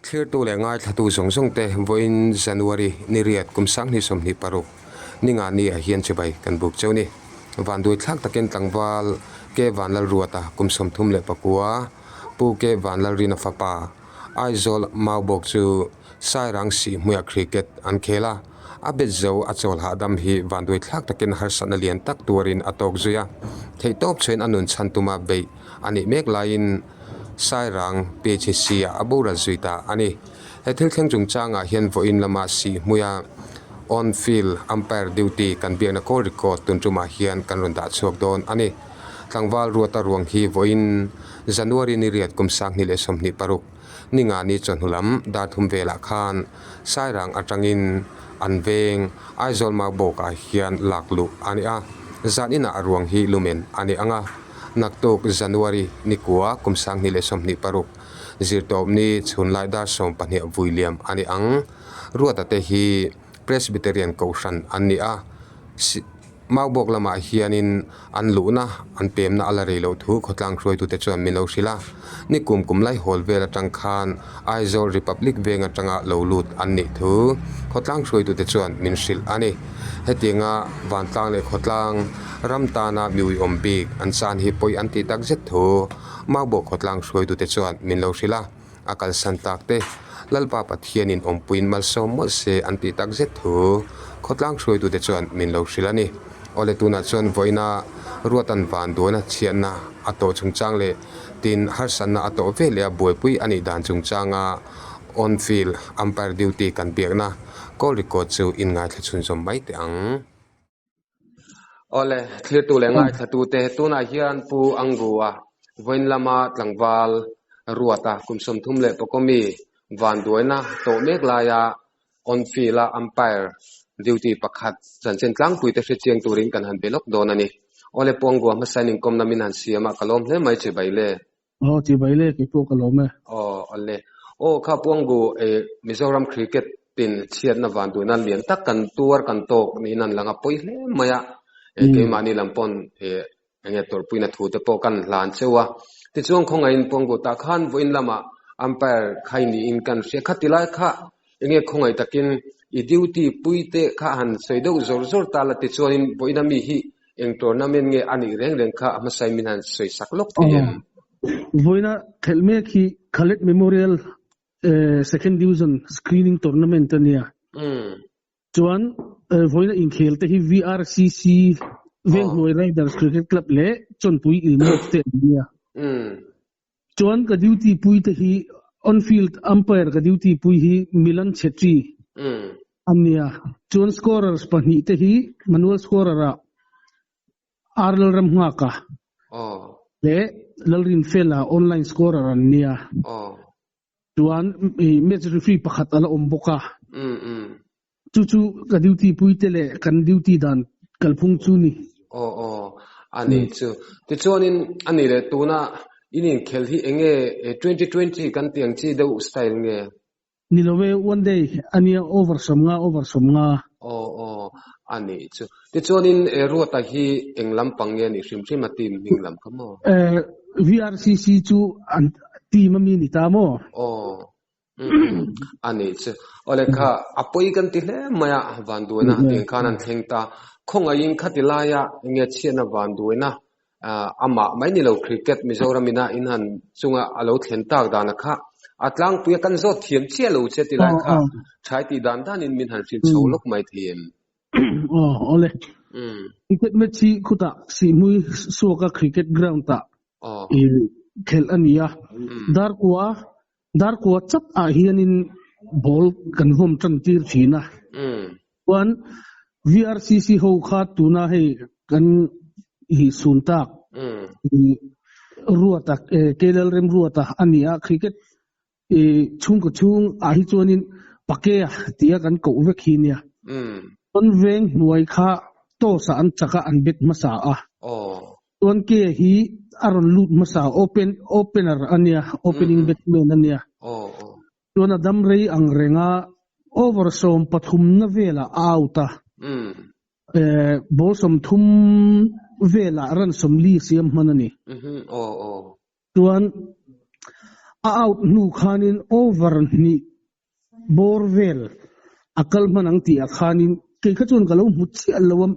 เคลียร์ตัวแหลงง่ายถ้าตัวส่งเตะวันจันวารีนิเรียดกุมสังนิสมนิปารุนี่งานนี้เฮียนเฉยกันบุกเจ้านี่วันดูทักตะเกนตังวาลเกวันลรัวตากุมสมทุมเลปกัวปูเกวันลรินาฟาปาไอโซลมาบอกจูไซรังสีมุยคริกเก็ตอันเคลาอาเบจาวอัจฉริยะดำฮีวันดูทักตะเกนฮาร์สันเลียนตักตัวรินอตอกจุยาเทตอบเชนอนุนชันตุมาเบย์อันนี้เมกไลน์ไซรังเปชิเซียอบูราจุยตาอันนี้เฮทิลเข่งจุงจางอาเฮียนวอินละมาสีมุยon field umpire duty กันเบียงนักรีคอร์ดตุนจุมาเฮียนกันรุนดาชวกโดนอันนี้ทางวาลรัวตะรวงฮีวอินจันวารีนิเรียดกุมสังนิเลสมนิปารุนี่งานนี้จนหุลัมดาทุมเวลาคานไซรังอัจังอินอันเวงไอโซลมาบอกอาเฮียนหลักลุอันนี้จานินาอรวงฮีลุเมนอันนี้นักตกจันวารีนิกัวกุมสังนิเลสมนิปารุจิตตอบนี้ชุนไลดาสมปัญญาวิลเลียมอันนี้รัวตะเตฮีPresbyterian Kausanอันนี้มาบอกละมาเฮียนินอันลุนะอันเปมนะอะไรเราถูกขดลังช่วยตุเตจวนมิโลศิลานี่กลุ่มไล่ฮอลเวลจังคานไอโซลริพับลิกเวงจังอาโลลุดอันนี้ถูกขดลังช่วยตุเตจวนมินศิลอันนี้เฮติงาวันตังเลยขดลังรัมตานามิวอมบิกอันซานฮิปอยอันติตักเจตถูมาบอกขดลังช่วยตุเตจวนมิโลศิลาอากาศสันตักเตลัลปาปัทเฮียนินอมปุยนมัลสมมเสอันติตักเจถูขดลังช่วยตุเตจวนมินโลศิลานี่โอเลตุนัดชนไว้นารัวตันวันดูนะเชียนนะอัตโตจุงจังเลตินฮัสันนะอัตโตเวเลียบวยปุยอันนี้ด่านจุงจังon field umpire duty กันเบียกนะก็รีคอร์ดจูอินง่ายที่ชุนสมไม่เตียงโอเลเคลียร์ตัวแรงง่ายถ้าตัวเตะตัวน่าเฮียนปูอังกัวเวนละมาหลังวาลรัวตาคุมสมทุมเลปก็มีวันด้วยนะโตเมกลายา on field umpire duty ประคัดสันเซนกลางปุยแต่เชียงตัวริงกันหันเบลกโดนนี่โอเลปวงกัวมาใส่หนึ่งกลมนามินันเสียมากลมเลยไม่จีใบเล่จีใบเล่กี่พวกกลมไหมโอเลข้าปวงกัวมิโซรัมคริกเก็ตตินเชียนนวันด้วยนั่นเลียนตักกันตัวกันโตกนี่นั่นหลังปุยเลยมายเกมานี่ลำปอนเงี้ยตัวปุยนัดถูแต่ปกันหลานเชื่อว่าที่ช่วงของไอ้ปวงกัวตาขันวินละมาอัมเปอร์ใครนี่อินกันเสียขัดติไลค่ะเงี้ยของไอ้ตะกินอีดิวตี้ปุยเตะข้าหันใส่ดูจอร์ตาละติดชวนปุยน้ำมีฮีเองตัวน้ำมันเงี้ยอันนี้เร่งข้ามาใส่มินันใส่สักลกที่ยังปุยน่ะเขลเมคีขลัดเมมโมเรียลsecond division screening tournamentเนี่ยจวนปุยน่ะอินเขลแต่ที่ VRCC เวงหน่วยไรเดอร์สคริกเก็ตคลับเล่จนปุยอินเมเตเนี่ยจวนกับดิวตี้ปุยแต่ที่ on field umpire กับดิวตี้ปุยที่มิลันเชตรีอันนี้จวนสกอร์สปนิเตฮีมันวลสกอร์ระอาร์ลรัมหัวกะเล่ลลินเฟล่าออนไลน์สกอร์ระเนี่ยจวนเมจรีฟรีประคัตอะไรอมบุกะจู่ๆกับดิวตี้ปุยเตเล่กันดิวตี้ดันกัลพุงจูนี่อันนี้จู่ที่จวนนี้อันนี้เลยตัวน่ะอินิเคลที่เอง2020กันเตียงที่ดูสไตล์เงี้ยนี่เราเว้วันเดย์อันนี้โอเวอร์สมงาอันนี้จู่ที่จวนนี้รัวตาฮีเองลำปังเงี้ยนี่ชิมมาทีมมิงลำขโมVRCC จู่อันทีมมีนิตามออันนี้จู่โอเลค่ะอภัยกันที่เล่มาวันด้วยนะเองข้านั้นเฮงตาคงอายิงขัดลายะเงี้ยเชียนวันด้วยนะอามาไม่นี่เราคริกเก็ตมิโซรามินาอินหันซุงอาเราเห็นตากดานะคะอัตลังปุยกันโซเทียมเชี่ยเราเชติไลค่ะใช้ตีดานด้านอินมินหันฟิมโซลกไม่เทียมโอเลคริกเก็ตเมชีคุตะสีมุยสัวกับคริกเก็ตกราวน์ตะเขลอันนี้ดาร์กัวจับอาเฮียนินบอลกันห่มจันทีร์ชีนะวัน VRCC เขาขาดตัวน่าให้กันฮีสุนตักรัวตักเกลเรมรัวตักอันนี้คริกเก็ตชุ่งกับชุ่งอาฮิจวนินปักเกะเตียกันกูเวกินเนี่ยต้นเวงหน่วยข้าโตสานจักรอันเบ็ดมาสาต้นเกะฮีอารอนลูดมาสาโอเพนอันเนี้ยโอเพนนิ่งเบ็ดเมนอันเนี้ยต้นดัมเรย์อังเรงาโอเวอร์สอมปฐุมนเวลาอาอุตาบอลสมทุมเวลารันสมลีเสียมมันนี่ส่วน out nu khanin over ni borvel akal manang ti akhanin ke khachun kalo mutsi alawam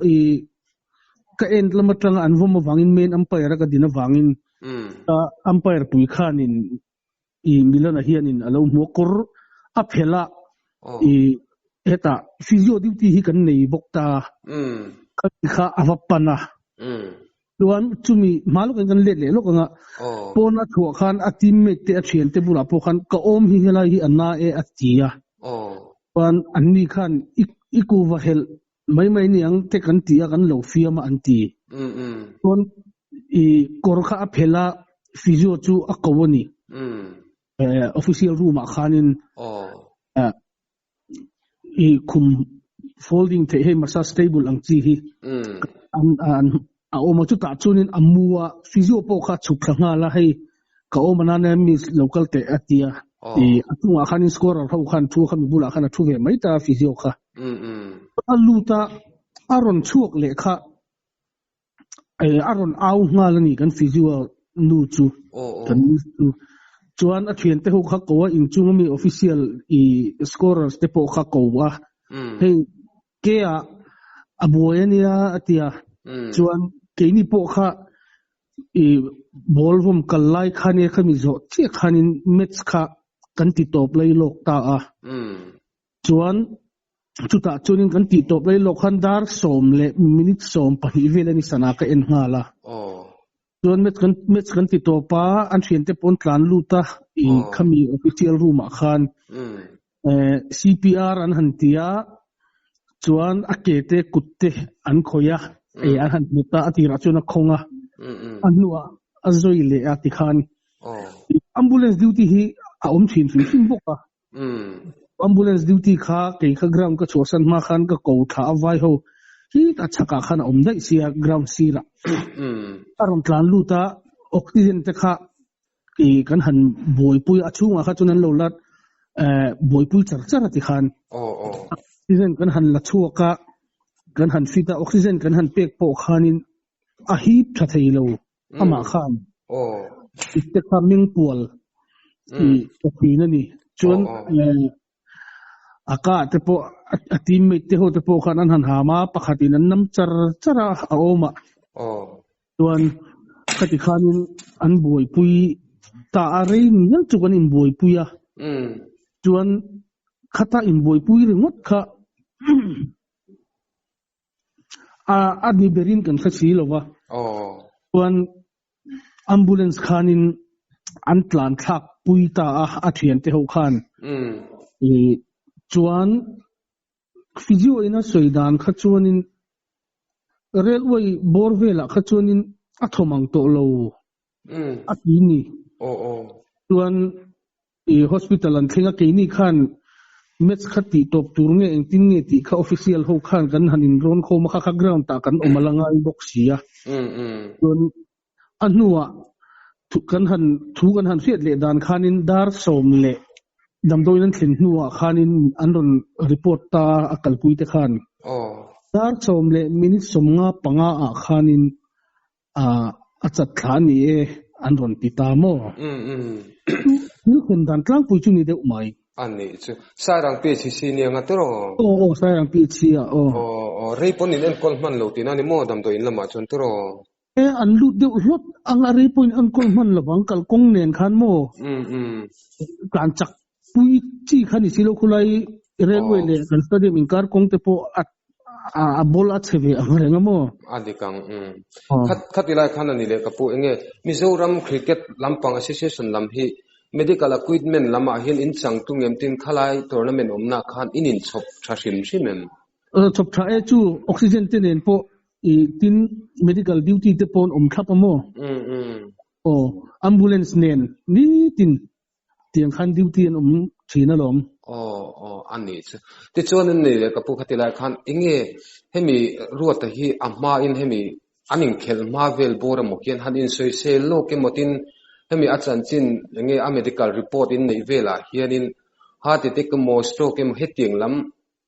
ka end lamatlang anvom wangin main umpire ka dinawangin umpire pui khanin milana hianin alo mokor aphela eta physio duty hi kan nei bokta kha avapana luan chumi maluk kan le lokanga pona thu khan a teammate te a thian te bula po khan ka om hi hela hi anna atia pan anni khan iku wa hel mai ni ang te kan tia kan lo fiama anti pon korkha aphela physio chu akawani official room khanin kum folding te he masa stable ang chi hi an oma chu ta chunin amua physio po kha chuklanga la hei ka oma na na mis local te atia atunga khanin scorer ho khan thu khami bula khana thu ve mai ta physio kha aluta aron chuak le kha aron au ngalani kan physio nu chu kan chu chuan a thian te ho kha ko in chungmi official scorers te po kha ko wa hei ke abuania atia chuan keini po kha bolvom kallai khane khami zo che khanin match kha kan ti top lai lok ta chuan chuta chunin kan ti top lai lok khan dar som le minute som pahi velani sana ka en hala chuan match kan ti topa an thian te pon tlan luta khami official room khan CPR an hantia chuan akete kutte an khoya an han muta atira chuna khonga anua azoi le ati khan ambulance duty hi a thin boka ambulance duty kha ke kha ground ka chosan ma khan ka ko tha vai ho hi ta chaka khan dai sia ground sira aron tlan luta oxygen te kha kan han boipui achunga kha chunan lo lat boipui char ati khan oxygen kan han la chuaka kan han fita oxygen kan han pek po khanin a hip tha theilo ama khan itte coming pool pina ni chun aka te po a teammate te ho te po khan an han hama pakhatin an nam chara a oma tuan khati khanin an boipui ta are ni chukan in boipuya chuan khata in boipui ringot kha adni berin kan khachi lowa chuan ambulance khanin an tlan thak puita a thian te ho khan chuan physio ina soidan kha chuanin railway borvela kha chuanin athomang to lo atini chuan hospital an thinga keini khan match khati top turne engtin nge ti kha official ho khan kan hanin ron kho ma kha ground ta kan omalanga boxia chuan anua thu kan han fiat le dan khanin dar som le damdoin thin nuwa khanin anron report ta akal pui te khan dar som le minute somnga panga a khanin achat thani anron pitamo ni kun dan tlang pui chu ni de umai ani chu sarang pe chi ni anga tero sarang pe chi rei pon in kol man lo tin ani mo damdoin lama chon tero an lut de lot ang ari point an kol man lawang kal kong nen khan mo kan chak pui chi khani silo khulai railway le kan stadium inkar kong te po a bol a cheve angarenga mo adikang khatilai khan ani le kapu enge Mizoram cricket lampang association lam hi medical equipment lama hin in chang tungem tin khalai tournament omna khan inin chop thashim shimem chop tha e chu oxygen tenen po tin medical duty te pon thap mo ambulance nen ni tin tiang khan duty an thina lom ani te chuan ni le kapu khatilai khan inge hemi ruat hi amma in hemi aning khel mavel bora mokian han in soi se lo ke motin hemi achan chin nge a medical report in nei vela hianin heart attack mo stroke em hetiang lam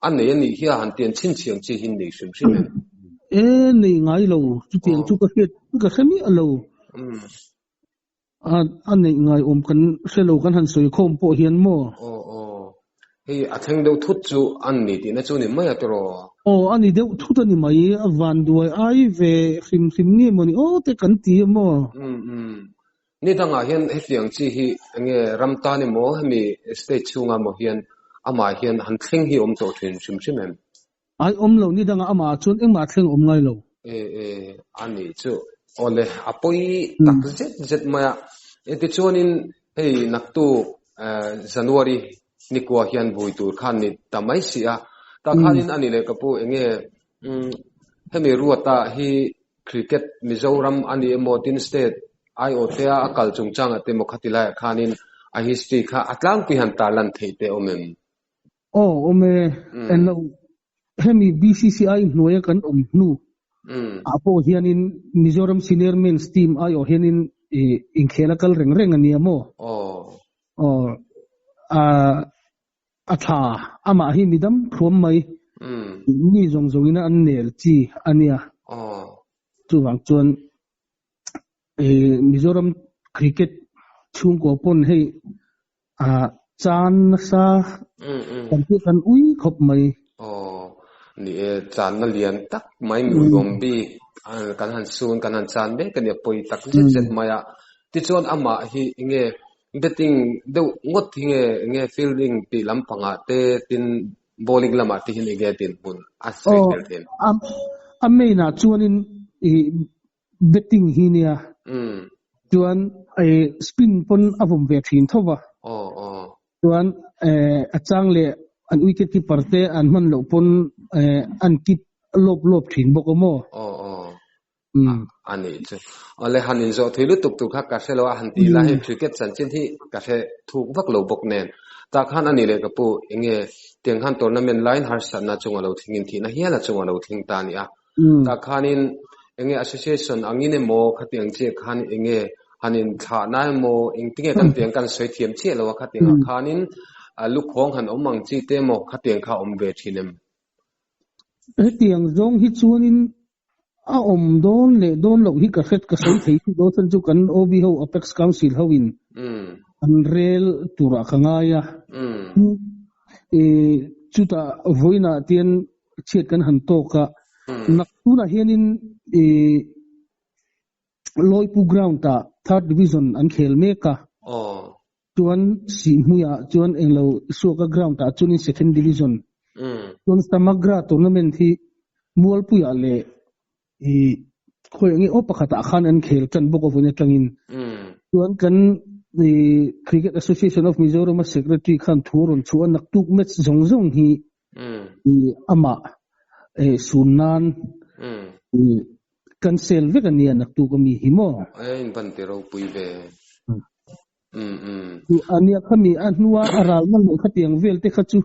anei ani hia han tian chin chiang chi hin nei sim sim nei ngai lo chu tiang chu ka het ka khami alo อันนี้ไงกันเสลกันหันสวยโคมโปเฮียนโมเฮ้อาทิงเดียวทุดจูอันนี้ที่น่าจูนี่ไม่ตรออันนี้เดียวทุดอันนี้ไม่วันด้วยไอเวฟิมนี่มันนี่แต่กันตีโมนี่ตั้งอาเฮียนเสียงจีฮีเงี้ยรำตานี่โมมีสเตจูงามเฮียนอามาเฮียนหันทิงฮีโตถินชิมเอ็มไอเหล่านี่ตั้งอามาชวนมาทิงไงเหล่าอันนี้จูเลยอปุยตักเจ็ดมาที่ชวนินให้นักตูJanuaryนี่กว่าเฮียนบุยตูขันนี่แต่ไม่เสียแต่ขันนินอันนี้เลยกับปูเงี้ยให้มีรัวตาให้คริกเก็ตมิโซรัมอันนี้โมดินสเตทไอโอเทียกัลจุงจังอัตโมขัดไลขันนินไอฮิสติกาอัตลังกุยันตาลันเทเตอเมมโอเมเอ็นเราให้มี BCCI หน่วยกันนูapo hianin Mizoram senior men's team ayo hianin in khelakal reng ania mo atha ama hi midam khrom mai ni zongina an nel chi ania chuwang chuan Mizoram cricket chung ko pon hei chan sa kan ui khop maiนี่จานนั่นเลียนตักไม่มีรวมบีกันหันซูนกันหันจานเบกันเนี่ยปุยตักเจ็ดมาอ่ะที่ชวนอามาฮีเงี้ยเบตติ้งเดี๋ยวงดเงี้ยฟีลลิ่งปีลำพังอ่ะเตตินบอลลิงลำอ่ะที่เงี้ยตินบุญอาศัยเดินไม่น่าชวนinเบตติ้งฮีเนี่ยชวนสปินปนอารมณ์เวทีนทว่าชวนอาจารย์เลยอันวิกฤตที่ประเทศอันมันหลบปนอันคิดลบถิ่นบกโมอันนี้จ้ะอะไรฮันนินโซที่ลุตุกฮักกาเซลว่าฮันตีลาให้คริกเก็ตสันเช่นที่กาเซถูกวักหลบบกเนนตาขันอันนี้เลยกับปูเงี้ยเตียงขันตัวนั้นเป็นไลน์ฮาร์สันน่าจงเราทิ้งที่น่าเฮียน่าจงเราทิ้งตานี่อ่ะตาขันินเงี้ย association อันนี้เนี่ยโมขัดเตียงเจ้าขันเงี้ยฮันนินฐานะโมเองที่เงี้ยกันเตียงกันสวยเทียมเชี่ยเราว่าขัดเตียงขันินลูกของหันอมมังจีเตโมขัดเตียงข้าอมเวทีนึมเตียงจงฮิตชวนินอมโดนเล่โดนหลอกฮิกระเซ็ดกระใสที่โดนสันจุกันโอบีเฮาอเพ็กซ์คาวน์ซิลเฮาวินอันเรลตุระขังไงอ่ะจุดวัยน่ะเตียนเช็ดกันหันโตกะนักตุระเฮียนินลอยปูกราวน์ตา third division อันเขลเมกะจวนสีมุยจวนเองเราสวกกราวน์ตาจวน second division จวนสมักราทัวร์นาเมนต์ที่มัวปุยอะไรคอยงี้โอปะขัดอาคารอันเขลกันบกวันนี้จังอินจวนกันCricket Association of Mizoram Secretary ขันทัวร์ชวนนักตุกเม็ดจงฮีอามาสุนันกันเซลเวกันเนี่ยนักตุกมีหิมอินบันเตเราปุยเบอันนี้เขามีอันนัวอาราลมันขัดยังเวลเตขัดจู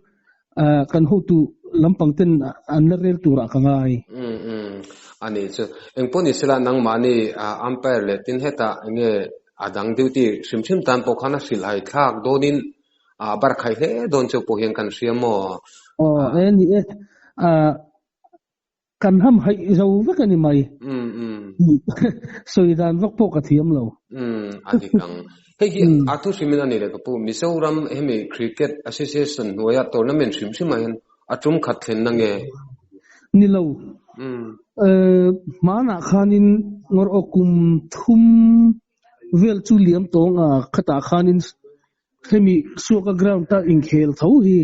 กันหูตุลำพังเต็นอันเรลตัวรักง่ายอันนี้จ้ะเอ็งพอนี่สละนังมานี่อัมเปอร์เลตินเฮตาเงี้ยดังดิวตี้ชิมตามปกขณะสิลายทักโดนินบาร์ไข่เฮโดนเจ้าพวกยังกันเสียมนี่กันทำให้เราเวกันนี่ไหมสวยดานวักพวกกระเทียมเราอันนี้กังเฮ้ยอาทุสิมินันนี่เลยกับปูมิโซรัมเฮมิคริกเก็ตแอสโซเชชันหัวยัดตัวนั้นเป็นชิมมันอาจุมขัดเข็นนั่งเงนี่เรามาหนักขานินงอกุมทุ่มเวลจูเลียมตรงขัดขานินเฮมิสวกกราวน์ตาอิงเขลเท่าฮี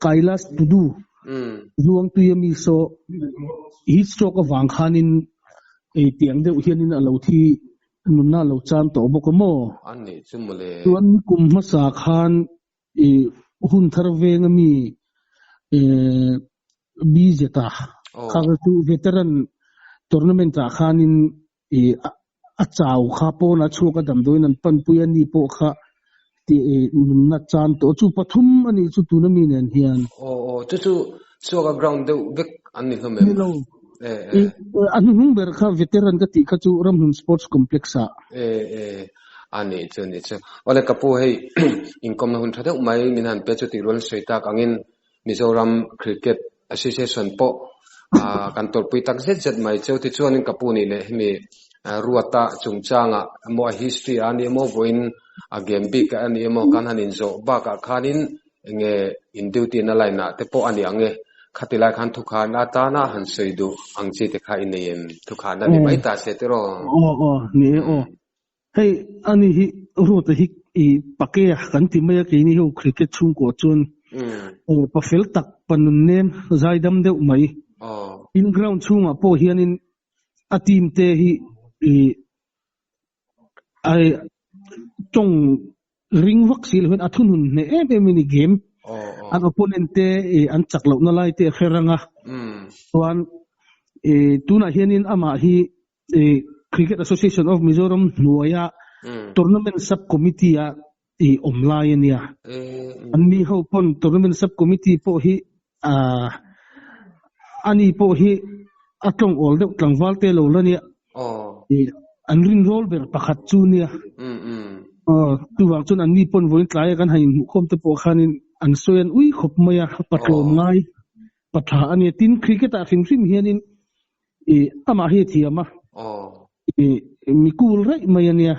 ไกลลัสตูดูรวงตุยมีโซฮิตสวกวังขานินเตียงเดียวเฮียนินเราที่นุนน่าเราจานโตบกโมอันนี้จุ่มเลยส่วนกุมมาสาขานหุ่นทารเวงมีบีเจตาข้าคือเวทรันทัวร์นาเมนต์อาขานินอาจาวข้าพนัชชัวกันดำโดยนั้นปันปุยนี่พวกข้าที่นุนน่าจานโตจู่ปฐุมอันนี้จู่ตัวนั้นมีเนี่ยเฮียนจู่ชัวกับกราวน์เดวิกอันนี้เขาไม่อันนู้นเบอร์ข้าเวทรันก็ติดข้าจู่รำหุ่นสปอร์ตคอมเพล็กซ์อันนี้จ้ะนี่จ้ะวันนี้กับผู้ให้อินคอมนะหุ่นทัดเอาไม่มีนันเป็นจุดที่รัวสวยตากังอินมิโซรัมคริกเก็ตแอสโซเชชันโปกันตัวปุยตักเจ็ดไม่เจ้าที่ชวนกับผู้นี่เลยมี ruata chungchanga mo history ani mo voin a game big ani mo kan hanin zo ba ka khanin nge induti na laina te po ani ange khatila khan thukhan atana han seidu angchi te kha ineem thukhan ani mai ta se te ro ni hey ani hi ruata hi I pake kan ti mai ke ni ho cricket chung ko chun pa fel tak panun nem zaidam deu mai in ground chunga po hianin a team te hi ai tong ring vaccine hen athunun ne mini game an opponent te an chaklo na lai te kheranga tuan tuna hianin ama hi Cricket Association of Mizoram nuaya tournament subcommittee online ya anni ho pon tournament subcommittee po hi ani po hi atong all de tlangwal te lo la ni anrin roll ber pakhat chu ni tuwang chun anni pon voin tlai kan hain khom te po khanin an soyan ui khop maya patlom ngai patha ani tin cricket a fim hianin ama hi thiama mikul rai mayania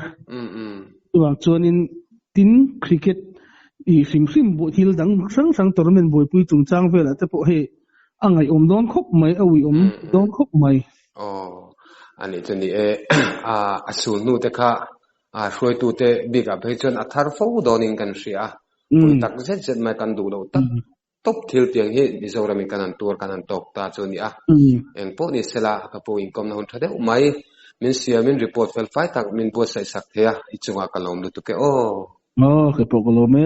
tuwang chuanin tin cricket fim bo thil dang sang tournament boy pui chungchang vela te po he angai don khop mai awi don khop mai ani chani asul nu te kha hroi tu te big up he chon athar fo doning kan ria pui tak zet mai kan du lo tak top thil piang hi Mizoram kan an tur kan an tok ta choni eng po ni sela ka po income na hun thade mai min siamin report fel fai tak min po sai sak thea ichunga kalom lu tu ke ke po kolome